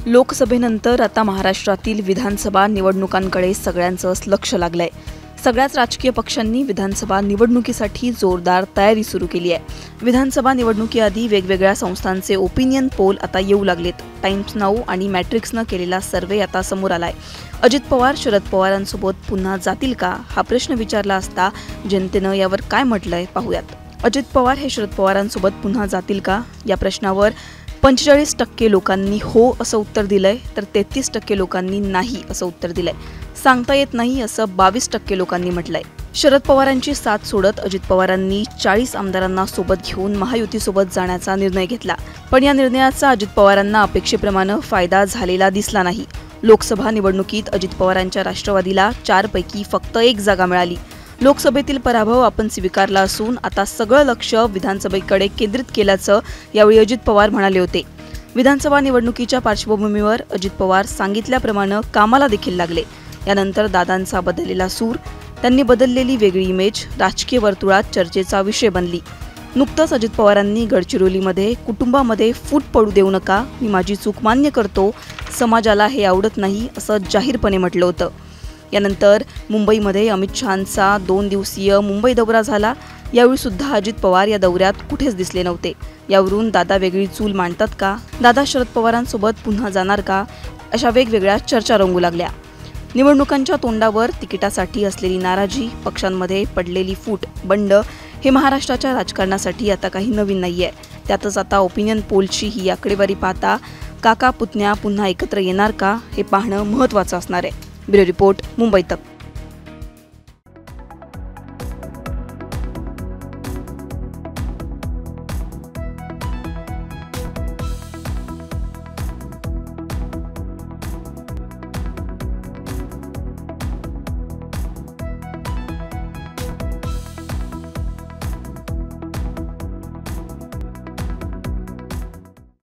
लोकसभेनंतर आता महाराष्ट्रातील विधानसभा निवडणुकांकडे सगळ्यांचंच लक्ष लागलंय। सगळ्याच राजकीय पक्षांनी विधानसभा निवडणुकीसाठी जोरदार तयारी सुरू केली आहे। विधानसभा निवडणुकीआधी वेगवेगळ्या संस्थांचे ओपिनियन पोल आता येऊ लागलेत। टाइम्स नाऊ आणि मॅट्रिक्सनं केलेला सर्व्हे आता समोर आलाय। अजित पवार शरद पवारांसोबत पुन्हा जातील का हा प्रश्न विचारला असता जनतेनं यावर काय म्हटलंय पाहूयात। अजित पवार हे शरद पवारांसोबत पुन्हा जातील का या प्रश्नावर 45% लोकांनी हो असं उत्तर दिलंय, तर 33% लोकांनी नाही असं उत्तर दिलंय। सांगता येत नाही असं 22% लोकांनी म्हटलंय। शरद पवारांची साथ सोडत अजित पवारांनी 40 आमदारांना सोबत घेऊन महायुतीसोबत जाण्याचा निर्णय घेतला, पण या निर्णयाचा अजित पवारांना अपेक्षेप्रमाणे फायदा झालेला दिसला नाही। लोकसभा निवडणुकीत अजित पवारांच्या राष्ट्रवादीला 4 पैकी फक्त 1 जागा मिळाली। लोकसभेतील पराभव आपण स्वीकारला असून आता सगळं लक्ष विधानसभेकडे केंद्रित केल्याचं यावेळी अजित पवार म्हणाले होते। विधानसभा निवडणुकीच्या पार्श्वभूमीवर अजित पवार सांगितल्याप्रमाणे कामाला देखील लागले। यानंतर दादांचा बदललेला सूर, त्यांनी बदललेली वेगळी इमेज राजकीय वर्तुळात चर्चेचा विषय बनली। नुकतंच अजित पवारांनी गडचिरोलीमध्ये कुटुंबामध्ये फूट पडू देऊ नका, मी माझी चूक मान्य करतो, समाजाला हे आवडत नाही असं जाहीरपणे म्हटलं होतं। यानंतर मुंबईमध्ये अमित शहांचा 2 दिवसीय मुंबई दौरा झाला। यावेळी सुद्धा अजित पवार या दौऱ्यात कुठेच दिसले नव्हते। यावरून दादा वेगळी चूल मांडतात का, दादा शरद पवारांसोबत पुन्हा जाणार का, अशा वेगवेगळ्या चर्चा रंगू लागल्या। निवडणुकांच्या तोंडावर तिकिटासाठी असलेली नाराजी, पक्षांमध्ये पडलेली फूट, बंड हे महाराष्ट्राच्या राजकारणासाठी आता काही नवीन नाहीये। त्यातच आता ओपिनियन पोलची ही आकडेवारी पाहता काका पुतण्या पुन्हा एकत्र येणार का हे पाहणं महत्त्वाचं असणार आहे। ब्युरो रिपोर्ट, मुंबई तक।